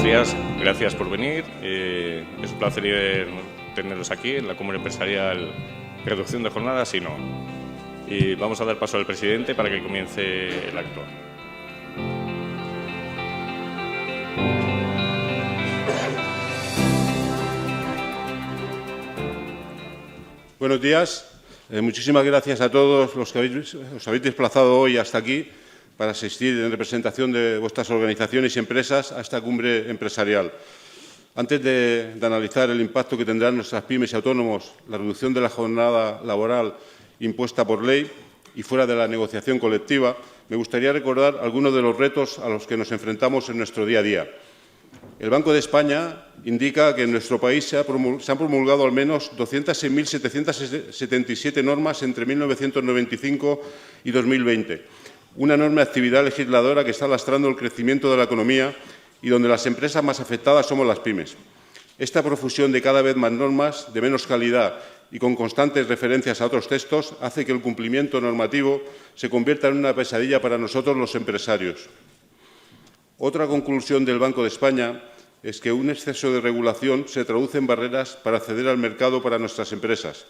días, gracias por venir. Es un placer tenerlos aquí en la Cumbre Empresarial Reducción de Jornadas y no. Y vamos a dar paso al presidente para que comience el acto. Buenos días. Muchísimas gracias a todos los que os habéis desplazado hoy hasta aquí para asistir en representación de vuestras organizaciones y empresas a esta cumbre empresarial. Antes de analizar el impacto que tendrán nuestras pymes y autónomos la reducción de la jornada laboral impuesta por ley y fuera de la negociación colectiva, me gustaría recordar algunos de los retos a los que nos enfrentamos en nuestro día a día. El Banco de España indica que en nuestro país se han promulgado al menos 206.777 normas entre 1995 y 2020. Una enorme actividad legisladora que está lastrando el crecimiento de la economía y donde las empresas más afectadas somos las pymes. Esta profusión de cada vez más normas de menos calidad y con constantes referencias a otros textos hace que el cumplimiento normativo se convierta en una pesadilla para nosotros los empresarios. Otra conclusión del Banco de España es que un exceso de regulación se traduce en barreras para acceder al mercado para nuestras empresas,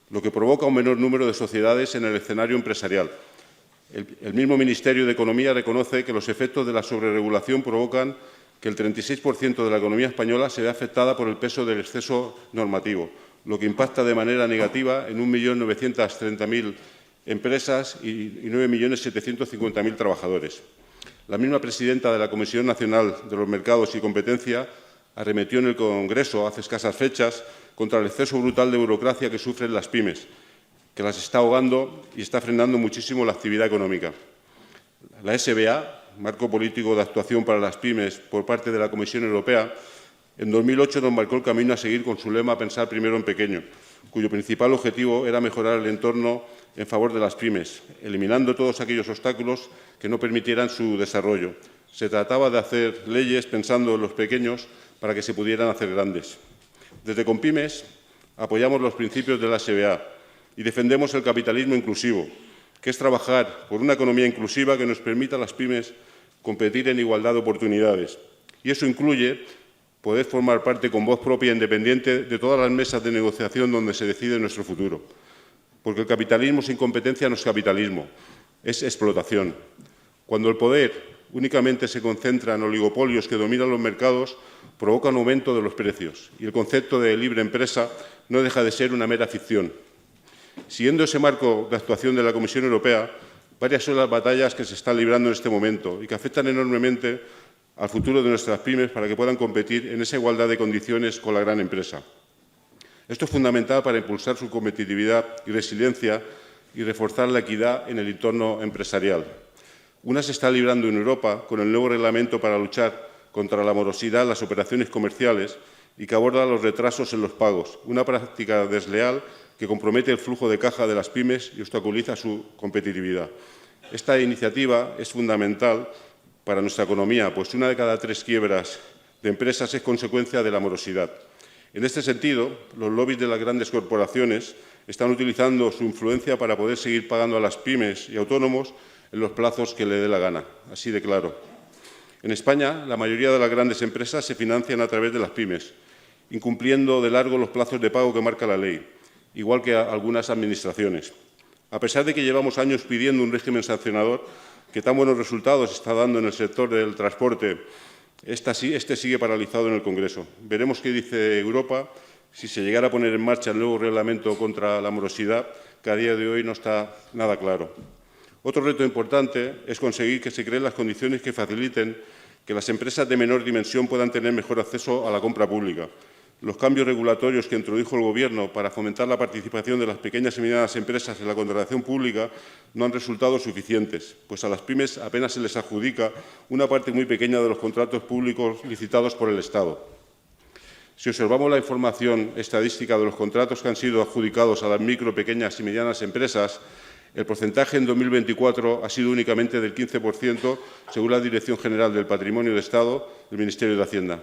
lo que provoca un menor número de sociedades en el escenario empresarial. El mismo Ministerio de Economía reconoce que los efectos de la sobreregulación provocan que el 36% de la economía española se vea afectada por el peso del exceso normativo, lo que impacta de manera negativa en 1.930.000 empresas y 9.750.000 trabajadores. La misma presidenta de la Comisión Nacional de los Mercados y Competencia arremetió en el Congreso hace escasas fechas contra el exceso brutal de burocracia que sufren las pymes, que las está ahogando y está frenando muchísimo la actividad económica. La SBA, Marco Político de Actuación para las Pymes por parte de la Comisión Europea, en 2008 nos marcó el camino a seguir con su lema «Pensar primero en pequeño», cuyo principal objetivo era mejorar el entorno en favor de las pymes, eliminando todos aquellos obstáculos que no permitieran su desarrollo. Se trataba de hacer leyes pensando en los pequeños para que se pudieran hacer grandes. Desde Compymes apoyamos los principios de la SBA y defendemos el capitalismo inclusivo, que es trabajar por una economía inclusiva que nos permita a las pymes competir en igualdad de oportunidades. Y eso incluye poder formar parte con voz propia e independiente de todas las mesas de negociación donde se decide nuestro futuro. Porque el capitalismo sin competencia no es capitalismo, es explotación. Cuando el poder únicamente se concentra en oligopolios que dominan los mercados, provoca un aumento de los precios y el concepto de libre empresa no deja de ser una mera ficción. Siguiendo ese marco de actuación de la Comisión Europea, varias son las batallas que se están librando en este momento y que afectan enormemente al futuro de nuestras pymes para que puedan competir en esa igualdad de condiciones con la gran empresa. Esto es fundamental para impulsar su competitividad y resiliencia y reforzar la equidad en el entorno empresarial. Una se está librando en Europa con el nuevo reglamento para luchar contra la morosidad en las operaciones comerciales y que aborda los retrasos en los pagos, una práctica desleal que compromete el flujo de caja de las pymes y obstaculiza su competitividad. Esta iniciativa es fundamental para nuestra economía, pues una de cada 3 quiebras de empresas es consecuencia de la morosidad. En este sentido, los lobbies de las grandes corporaciones están utilizando su influencia para poder seguir pagando a las pymes y autónomos en los plazos que le dé la gana, así de claro. En España, la mayoría de las grandes empresas se financian a través de las pymes, incumpliendo de largo los plazos de pago que marca la ley, igual que algunas administraciones. A pesar de que llevamos años pidiendo un régimen sancionador que tan buenos resultados está dando en el sector del transporte, este sigue paralizado en el Congreso. Veremos qué dice Europa si se llegara a poner en marcha el nuevo reglamento contra la morosidad, que a día de hoy no está nada claro. Otro reto importante es conseguir que se creen las condiciones que faciliten que las empresas de menor dimensión puedan tener mejor acceso a la compra pública. Los cambios regulatorios que introdujo el Gobierno para fomentar la participación de las pequeñas y medianas empresas en la contratación pública no han resultado suficientes, pues a las pymes apenas se les adjudica una parte muy pequeña de los contratos públicos licitados por el Estado. Si observamos la información estadística de los contratos que han sido adjudicados a las micro, pequeñas y medianas empresas, el porcentaje en 2024 ha sido únicamente del 15%, según la Dirección General del Patrimonio de Estado del Ministerio de Hacienda.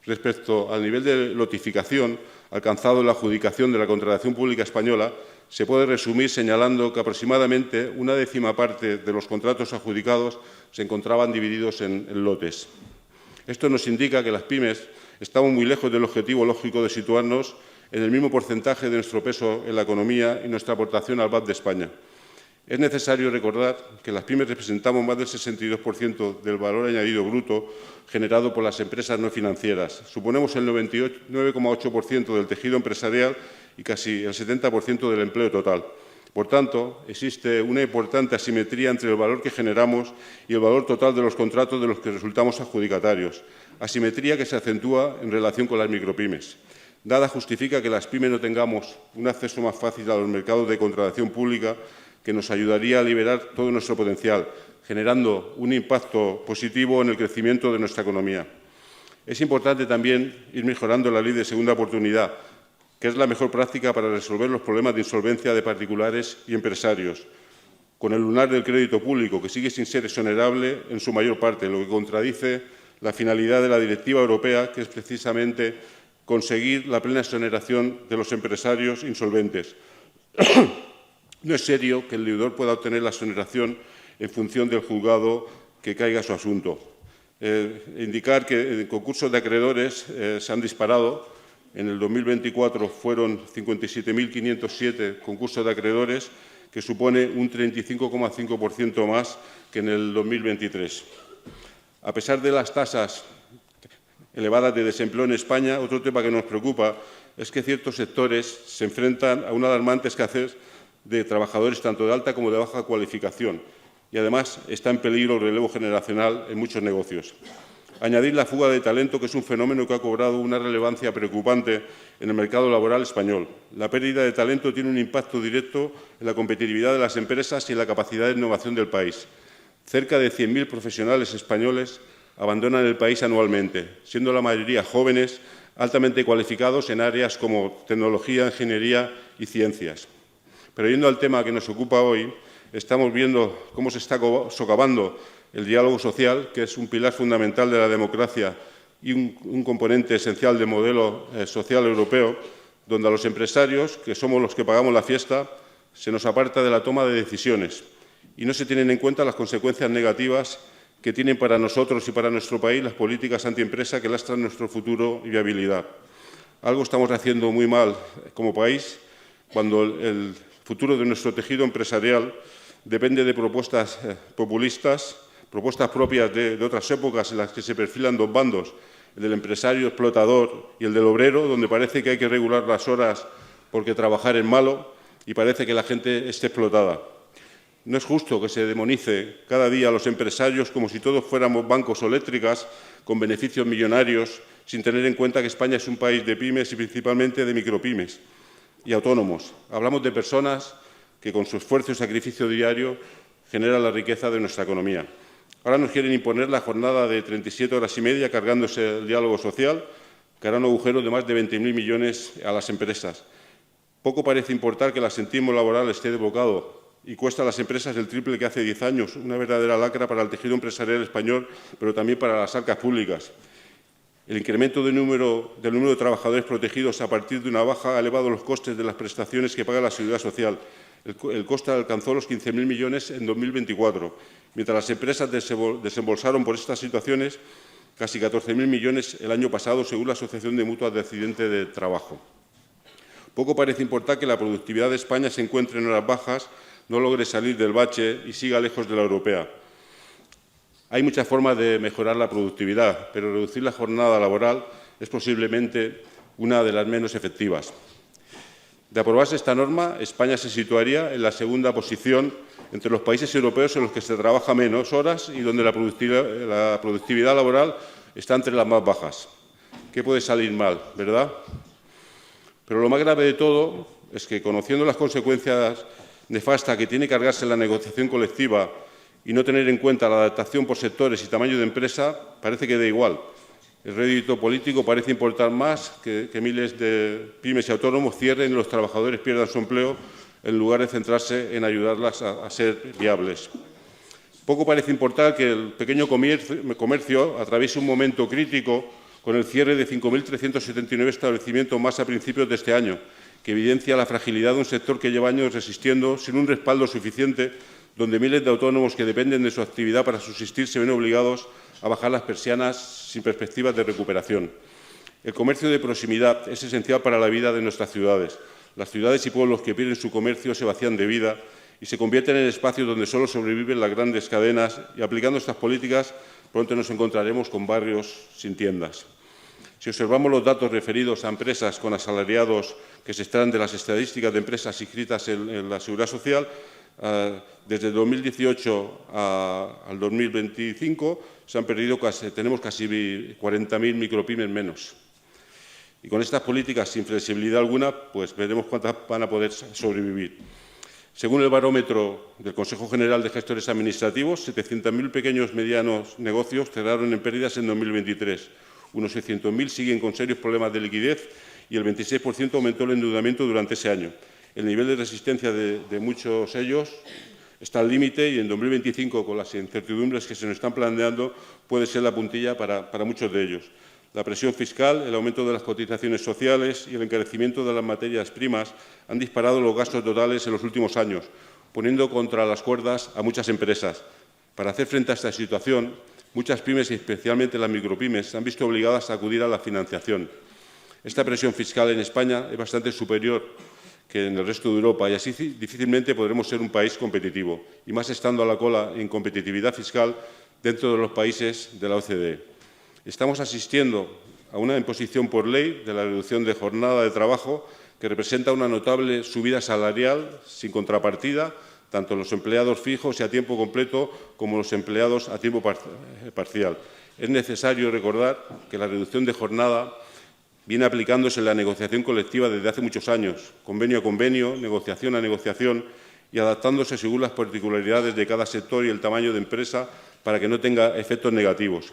Respecto al nivel de lotificación alcanzado en la adjudicación de la contratación pública española, se puede resumir señalando que aproximadamente una décima parte de los contratos adjudicados se encontraban divididos en lotes. Esto nos indica que las pymes estamos muy lejos del objetivo lógico de situarnos en el mismo porcentaje de nuestro peso en la economía y nuestra aportación al PAC de España. Es necesario recordar que las pymes representamos más del 62% del valor añadido bruto generado por las empresas no financieras. Suponemos el 9,8% del tejido empresarial y casi el 70% del empleo total. Por tanto, existe una importante asimetría entre el valor que generamos y el valor total de los contratos de los que resultamos adjudicatarios, asimetría que se acentúa en relación con las micropymes. Nada justifica que las pymes no tengamos un acceso más fácil a los mercados de contratación pública que nos ayudaría a liberar todo nuestro potencial, generando un impacto positivo en el crecimiento de nuestra economía. Es importante también ir mejorando la ley de segunda oportunidad, que es la mejor práctica para resolver los problemas de insolvencia de particulares y empresarios, con el lunar del crédito público, que sigue sin ser exonerable en su mayor parte, lo que contradice la finalidad de la Directiva Europea, que es precisamente conseguir la plena exoneración de los empresarios insolventes. No es serio que el deudor pueda obtener la exoneración en función del juzgado que caiga su asunto. Indicar que en concursos de acreedores se han disparado. En el 2024 fueron 57.507 concursos de acreedores, que supone un 35,5% más que en el 2023. A pesar de las tasas elevadas de desempleo en España, otro tema que nos preocupa es que ciertos sectores se enfrentan a una alarmante escasez de trabajadores tanto de alta como de baja cualificación y, además, está en peligro el relevo generacional en muchos negocios. Añadir la fuga de talento, que es un fenómeno que ha cobrado una relevancia preocupante en el mercado laboral español. La pérdida de talento tiene un impacto directo en la competitividad de las empresas y en la capacidad de innovación del país. Cerca de 100.000 profesionales españoles abandonan el país anualmente, siendo la mayoría jóvenes altamente cualificados en áreas como tecnología, ingeniería y ciencias. Pero yendo al tema que nos ocupa hoy, estamos viendo cómo se está socavando el diálogo social, que es un pilar fundamental de la democracia y un componente esencial del modelo social europeo, donde a los empresarios, que somos los que pagamos la fiesta, se nos aparta de la toma de decisiones y no se tienen en cuenta las consecuencias negativas que tienen para nosotros y para nuestro país las políticas antiempresa que lastran nuestro futuro y viabilidad. Algo estamos haciendo muy mal como país cuando el futuro de nuestro tejido empresarial depende de propuestas populistas, propuestas propias de otras épocas en las que se perfilan dos bandos, el del empresario explotador y el del obrero, donde parece que hay que regular las horas porque trabajar es malo y parece que la gente esté explotada. No es justo que se demonice cada día a los empresarios como si todos fuéramos bancos o eléctricas con beneficios millonarios, sin tener en cuenta que España es un país de pymes y principalmente de micropymes y autónomos. Hablamos de personas que con su esfuerzo y sacrificio diario generan la riqueza de nuestra economía. Ahora nos quieren imponer la jornada de 37 horas y media cargándose el diálogo social, que hará un agujero de más de 20.000 millones a las empresas. Poco parece importar que el asentismo laboral esté desbocado y cuesta a las empresas el triple que hace 10 años, una verdadera lacra para el tejido empresarial español, pero también para las arcas públicas. El incremento del número de trabajadores protegidos a partir de una baja ha elevado los costes de las prestaciones que paga la Seguridad Social. El coste alcanzó los 15.000 millones en 2024, mientras las empresas desembolsaron por estas situaciones casi 14.000 millones el año pasado, según la Asociación de Mutuas de Accidente de Trabajo. Poco parece importar que la productividad de España se encuentre en horas bajas, no logre salir del bache y siga lejos de la europea. Hay muchas formas de mejorar la productividad, pero reducir la jornada laboral es posiblemente una de las menos efectivas. De aprobarse esta norma, España se situaría en la segunda posición entre los países europeos en los que se trabaja menos horas y donde la productividad laboral está entre las más bajas. ¿Qué puede salir mal, verdad? Pero lo más grave de todo es que, conociendo las consecuencias nefastas que tiene cargarse la negociación colectiva y no tener en cuenta la adaptación por sectores y tamaño de empresa, parece que da igual. El rédito político parece importar más que miles de pymes y autónomos cierren y los trabajadores pierdan su empleo en lugar de centrarse en ayudarlas a ser viables. Poco parece importar que el pequeño comercio atraviese un momento crítico con el cierre de 5.379 establecimientos más a principios de este año, que evidencia la fragilidad de un sector que lleva años resistiendo sin un respaldo suficiente, donde miles de autónomos que dependen de su actividad para subsistir se ven obligados a bajar las persianas sin perspectivas de recuperación. El comercio de proximidad es esencial para la vida de nuestras ciudades. Las ciudades y pueblos que pierden su comercio se vacían de vida y se convierten en espacios donde solo sobreviven las grandes cadenas, y aplicando estas políticas pronto nos encontraremos con barrios sin tiendas. Si observamos los datos referidos a empresas con asalariados que se extraen de las estadísticas de empresas inscritas en la Seguridad Social, desde el 2018 al 2025 tenemos casi 40.000 micropymes menos. Y con estas políticas, sin flexibilidad alguna, pues veremos cuántas van a poder sobrevivir. Según el barómetro del Consejo General de Gestores Administrativos, 700.000 pequeños y medianos negocios cerraron en pérdidas en 2023. Unos 600.000 siguen con serios problemas de liquidez y el 26% aumentó el endeudamiento durante ese año. El nivel de resistencia de muchos de ellos está al límite y en 2025, con las incertidumbres que se nos están planteando, puede ser la puntilla para muchos de ellos. La presión fiscal, el aumento de las cotizaciones sociales y el encarecimiento de las materias primas han disparado los gastos totales en los últimos años, poniendo contra las cuerdas a muchas empresas. Para hacer frente a esta situación, muchas pymes, y especialmente las micropymes, se han visto obligadas a acudir a la financiación. Esta presión fiscal en España es bastante superior que en el resto de Europa y así difícilmente podremos ser un país competitivo, y más estando a la cola en competitividad fiscal dentro de los países de la OCDE. Estamos asistiendo a una imposición por ley de la reducción de jornada de trabajo que representa una notable subida salarial sin contrapartida, tanto en los empleados fijos y a tiempo completo como los empleados a tiempo parcial. Es necesario recordar que la reducción de jornada viene aplicándose en la negociación colectiva desde hace muchos años, convenio a convenio, negociación a negociación, y adaptándose según las particularidades de cada sector y el tamaño de empresa para que no tenga efectos negativos.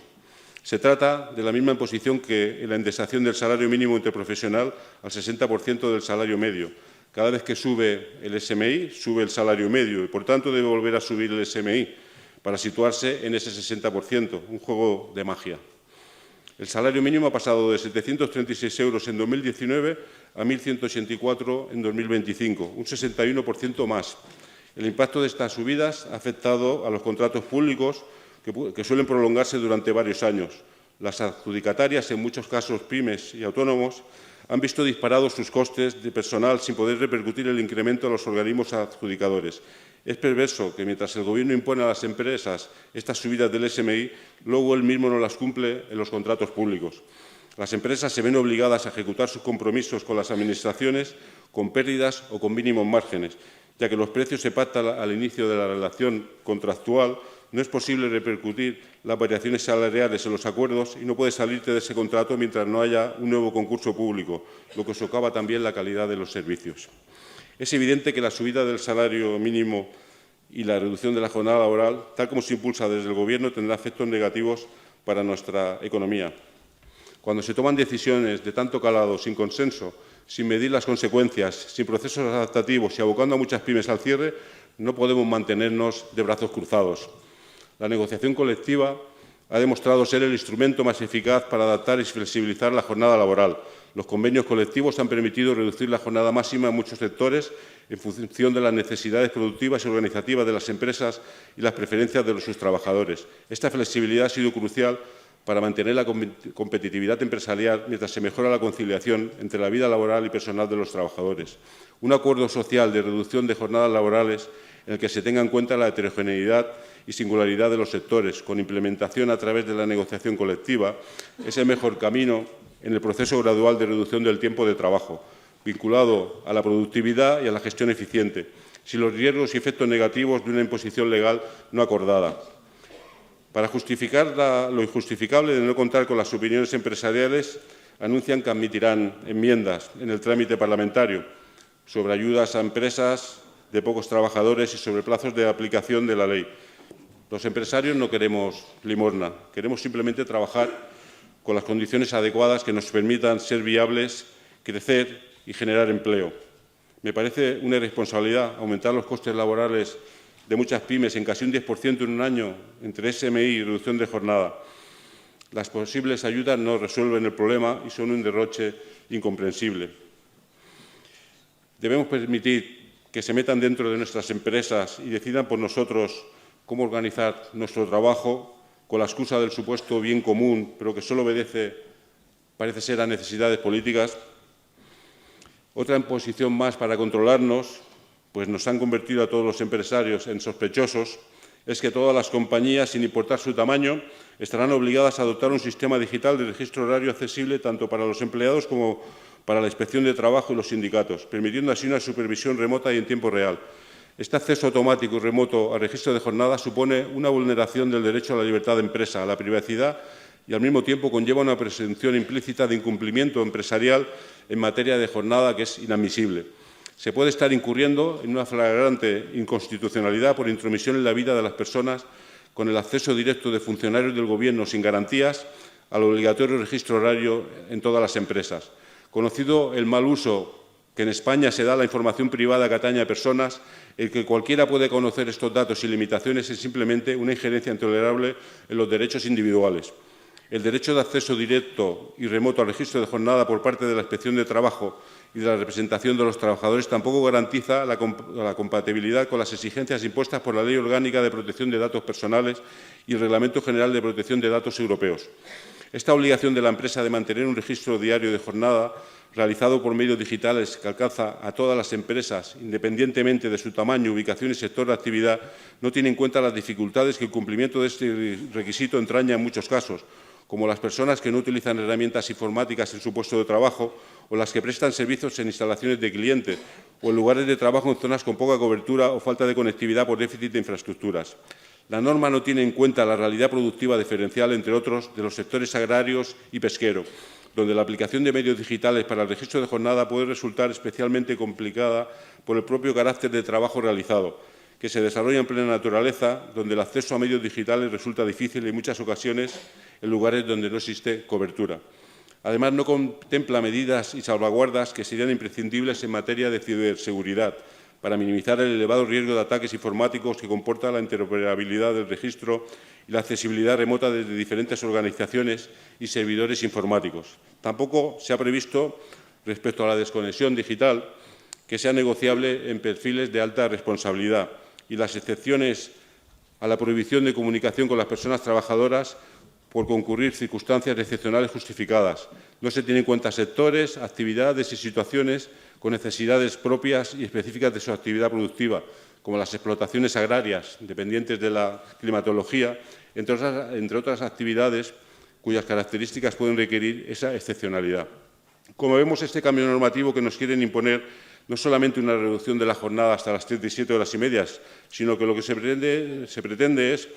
Se trata de la misma imposición que en la indexación del salario mínimo interprofesional al 60% del salario medio. Cada vez que sube el SMI, sube el salario medio y, por tanto, debe volver a subir el SMI para situarse en ese 60%, un juego de magia. El salario mínimo ha pasado de 736 euros en 2019 a 1.184 en 2025, un 61% más. El impacto de estas subidas ha afectado a los contratos públicos, que suelen prolongarse durante varios años. Las adjudicatarias, en muchos casos pymes y autónomos, han visto disparados sus costes de personal sin poder repercutir el incremento a los organismos adjudicadores. Es perverso que mientras el Gobierno impone a las empresas estas subidas del SMI, luego él mismo no las cumple en los contratos públicos. Las empresas se ven obligadas a ejecutar sus compromisos con las administraciones con pérdidas o con mínimos márgenes, ya que los precios se pactan al inicio de la relación contractual. No es posible repercutir las variaciones salariales en los acuerdos y no puedes salirte de ese contrato mientras no haya un nuevo concurso público, lo que socava también la calidad de los servicios. Es evidente que la subida del salario mínimo y la reducción de la jornada laboral, tal como se impulsa desde el Gobierno, tendrá efectos negativos para nuestra economía. Cuando se toman decisiones de tanto calado, sin consenso, sin medir las consecuencias, sin procesos adaptativos y abocando a muchas pymes al cierre, no podemos mantenernos de brazos cruzados. La negociación colectiva ha demostrado ser el instrumento más eficaz para adaptar y flexibilizar la jornada laboral. Los convenios colectivos han permitido reducir la jornada máxima en muchos sectores en función de las necesidades productivas y organizativas de las empresas y las preferencias de sus trabajadores. Esta flexibilidad ha sido crucial para mantener la competitividad empresarial mientras se mejora la conciliación entre la vida laboral y personal de los trabajadores. Un acuerdo social de reducción de jornadas laborales en el que se tenga en cuenta la heterogeneidad y singularidad de los sectores, con implementación a través de la negociación colectiva, es el mejor camino en el proceso gradual de reducción del tiempo de trabajo, vinculado a la productividad y a la gestión eficiente, sin los riesgos y efectos negativos de una imposición legal no acordada. Para justificar lo injustificable de no contar con las opiniones empresariales, anuncian que admitirán enmiendas en el trámite parlamentario sobre ayudas a empresas de pocos trabajadores y sobre plazos de aplicación de la ley. Los empresarios no queremos limosna, queremos simplemente trabajar con las condiciones adecuadas que nos permitan ser viables, crecer y generar empleo. Me parece una irresponsabilidad aumentar los costes laborales de muchas pymes en casi un 10% en un año entre SMI y reducción de jornada. Las posibles ayudas no resuelven el problema y son un derroche incomprensible. Debemos permitir que se metan dentro de nuestras empresas y decidan por nosotros cómo organizar nuestro trabajo con la excusa del supuesto bien común, pero que solo obedece, parece ser, a necesidades políticas. Otra imposición más para controlarnos, pues nos han convertido a todos los empresarios en sospechosos, es que todas las compañías, sin importar su tamaño, estarán obligadas a adoptar un sistema digital de registro horario accesible tanto para los empleados como para la Inspección de Trabajo y los sindicatos, permitiendo así una supervisión remota y en tiempo real. Este acceso automático y remoto al registro de jornada supone una vulneración del derecho a la libertad de empresa, a la privacidad y, al mismo tiempo, conlleva una presunción implícita de incumplimiento empresarial en materia de jornada que es inadmisible. Se puede estar incurriendo en una flagrante inconstitucionalidad por intromisión en la vida de las personas con el acceso directo de funcionarios del Gobierno sin garantías al obligatorio registro horario en todas las empresas. Conocido el mal uso que en España se da a la información privada que atañe a personas, el que cualquiera puede conocer estos datos sin limitaciones es simplemente una injerencia intolerable en los derechos individuales. El derecho de acceso directo y remoto al registro de jornada por parte de la Inspección de Trabajo y de la representación de los trabajadores tampoco garantiza la compatibilidad con las exigencias impuestas por la Ley Orgánica de Protección de Datos Personales y el Reglamento General de Protección de Datos Europeos. Esta obligación de la empresa de mantener un registro diario de jornada realizado por medios digitales que alcanza a todas las empresas, independientemente de su tamaño, ubicación y sector de actividad, no tiene en cuenta las dificultades que el cumplimiento de este requisito entraña en muchos casos, como las personas que no utilizan herramientas informáticas en su puesto de trabajo o las que prestan servicios en instalaciones de clientes o en lugares de trabajo en zonas con poca cobertura o falta de conectividad por déficit de infraestructuras. La norma no tiene en cuenta la realidad productiva diferencial, entre otros, de los sectores agrarios y pesquero, donde la aplicación de medios digitales para el registro de jornada puede resultar especialmente complicada por el propio carácter de trabajo realizado, que se desarrolla en plena naturaleza, donde el acceso a medios digitales resulta difícil y en muchas ocasiones en lugares donde no existe cobertura. Además, no contempla medidas y salvaguardas que serían imprescindibles en materia de ciberseguridad para minimizar el elevado riesgo de ataques informáticos que comporta la interoperabilidad del registro y la accesibilidad remota desde diferentes organizaciones y servidores informáticos. Tampoco se ha previsto, respecto a la desconexión digital, que sea negociable en perfiles de alta responsabilidad y las excepciones a la prohibición de comunicación con las personas trabajadoras por concurrir circunstancias excepcionales justificadas. No se tienen en cuenta sectores, actividades y situaciones con necesidades propias y específicas de su actividad productiva, como las explotaciones agrarias dependientes de la climatología, entre otras actividades cuyas características pueden requerir esa excepcionalidad. Como vemos, este cambio normativo que nos quieren imponer no es solamente una reducción de la jornada hasta las 37 horas y medias, sino que lo que se pretende es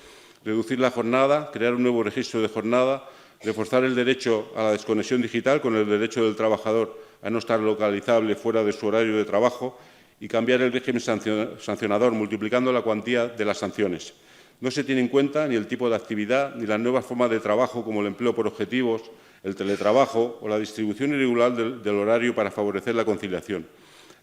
reducir la jornada, crear un nuevo registro de jornada, reforzar el derecho a la desconexión digital con el derecho del trabajador a no estar localizable fuera de su horario de trabajo y cambiar el régimen sancionador, multiplicando la cuantía de las sanciones. No se tiene en cuenta ni el tipo de actividad ni las nuevas formas de trabajo, como el empleo por objetivos, el teletrabajo o la distribución irregular del horario para favorecer la conciliación.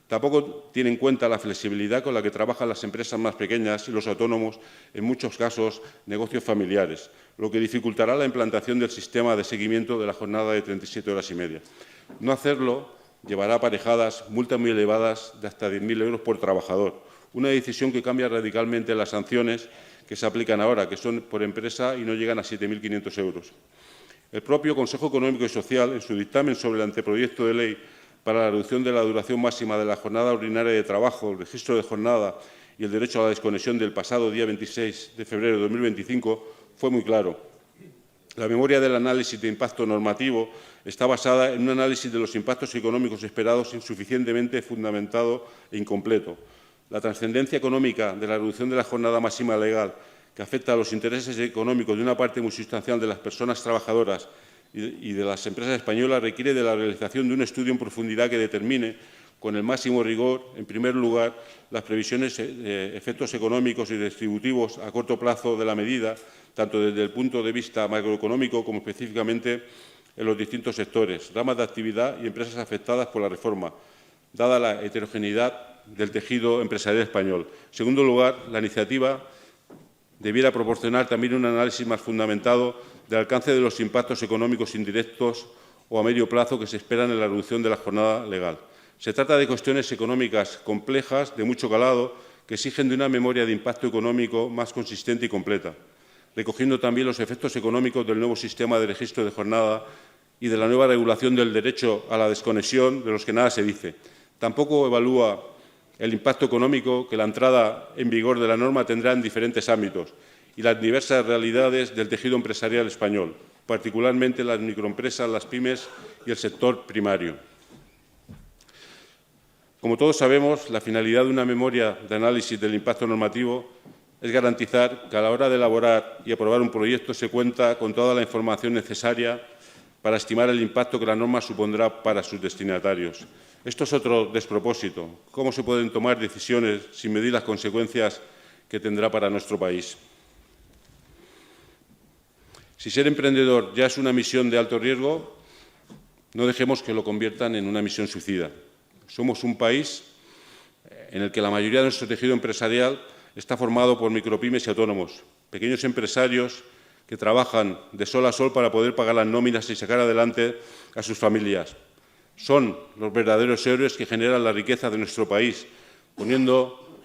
Tampoco tiene en cuenta la flexibilidad con la que trabajan las empresas más pequeñas y los autónomos, en muchos casos negocios familiares, lo que dificultará la implantación del sistema de seguimiento de la jornada de 37 horas y media. No hacerlo llevará aparejadas multas muy elevadas de hasta 10.000 euros por trabajador, una decisión que cambia radicalmente las sanciones que se aplican ahora, que son por empresa y no llegan a 7.500 euros. El propio Consejo Económico y Social, en su dictamen sobre el anteproyecto de ley para la reducción de la duración máxima de la jornada ordinaria de trabajo, el registro de jornada y el derecho a la desconexión del pasado día 26 de febrero de 2025, fue muy claro. La memoria del análisis de impacto normativo está basada en un análisis de los impactos económicos esperados insuficientemente fundamentado e incompleto. La trascendencia económica de la reducción de la jornada máxima legal, que afecta a los intereses económicos de una parte muy sustancial de las personas trabajadoras y de las empresas españolas, requiere de la realización de un estudio en profundidad que determine, con el máximo rigor, en primer lugar, las previsiones de efectos económicos y distributivos a corto plazo de la medida, tanto desde el punto de vista macroeconómico como específicamente en los distintos sectores, ramas de actividad y empresas afectadas por la reforma, dada la heterogeneidad del tejido empresarial español. En segundo lugar, la iniciativa debiera proporcionar también un análisis más fundamentado del alcance de los impactos económicos indirectos o a medio plazo que se esperan en la reducción de la jornada legal. Se trata de cuestiones económicas complejas, de mucho calado, que exigen de una memoria de impacto económico más consistente y completa. recogiendo también los efectos económicos del nuevo sistema de registro de jornada y de la nueva regulación del derecho a la desconexión, de los que nada se dice. Tampoco evalúa el impacto económico que la entrada en vigor de la norma tendrá en diferentes ámbitos y las diversas realidades del tejido empresarial español, particularmente las microempresas, las pymes y el sector primario. Como todos sabemos, la finalidad de una memoria de análisis del impacto normativo es garantizar que a la hora de elaborar y aprobar un proyecto se cuenta con toda la información necesaria para estimar el impacto que la norma supondrá para sus destinatarios. Esto es otro despropósito. ¿Cómo se pueden tomar decisiones sin medir las consecuencias que tendrá para nuestro país? Si ser emprendedor ya es una misión de alto riesgo, no dejemos que lo conviertan en una misión suicida. Somos un país en el que la mayoría de nuestro tejido empresarial está formado por micropymes y autónomos, pequeños empresarios que trabajan de sol a sol para poder pagar las nóminas y sacar adelante a sus familias. Son los verdaderos héroes que generan la riqueza de nuestro país, poniendo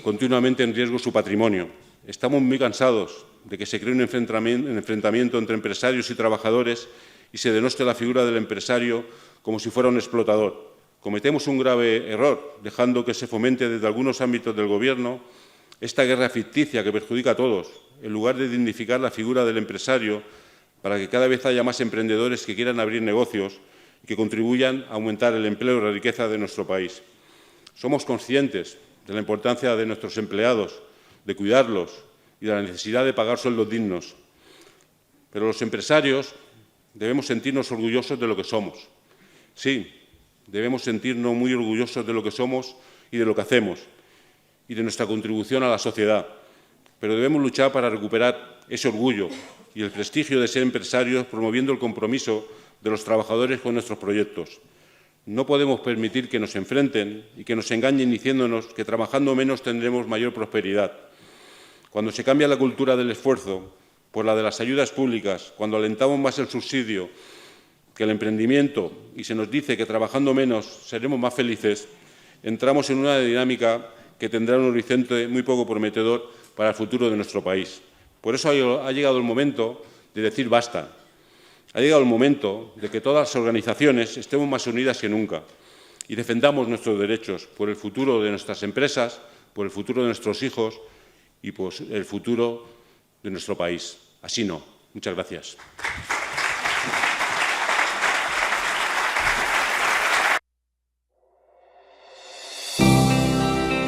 continuamente en riesgo su patrimonio. Estamos muy cansados de que se cree un enfrentamiento entre empresarios y trabajadores y se denoste la figura del empresario como si fuera un explotador. Cometemos un grave error, dejando que se fomente desde algunos ámbitos del Gobierno esta guerra ficticia que perjudica a todos, en lugar de dignificar la figura del empresario para que cada vez haya más emprendedores que quieran abrir negocios y que contribuyan a aumentar el empleo y la riqueza de nuestro país. Somos conscientes de la importancia de nuestros empleados, de cuidarlos y de la necesidad de pagar sueldos dignos. Pero los empresarios debemos sentirnos orgullosos de lo que somos. Sí, debemos sentirnos muy orgullosos de lo que somos y de lo que hacemos y de nuestra contribución a la sociedad. Pero debemos luchar para recuperar ese orgullo y el prestigio de ser empresarios, promoviendo el compromiso de los trabajadores con nuestros proyectos. No podemos permitir que nos enfrenten y que nos engañen diciéndonos que trabajando menos tendremos mayor prosperidad. Cuando se cambia la cultura del esfuerzo por la de las ayudas públicas, cuando alentamos más el subsidio que el emprendimiento y se nos dice que trabajando menos seremos más felices, entramos en una dinámica que tendrá un horizonte muy poco prometedor para el futuro de nuestro país. Por eso ha llegado el momento de decir basta. Ha llegado el momento de que todas las organizaciones estemos más unidas que nunca y defendamos nuestros derechos por el futuro de nuestras empresas, por el futuro de nuestros hijos y por el futuro de nuestro país. Así no. Muchas gracias.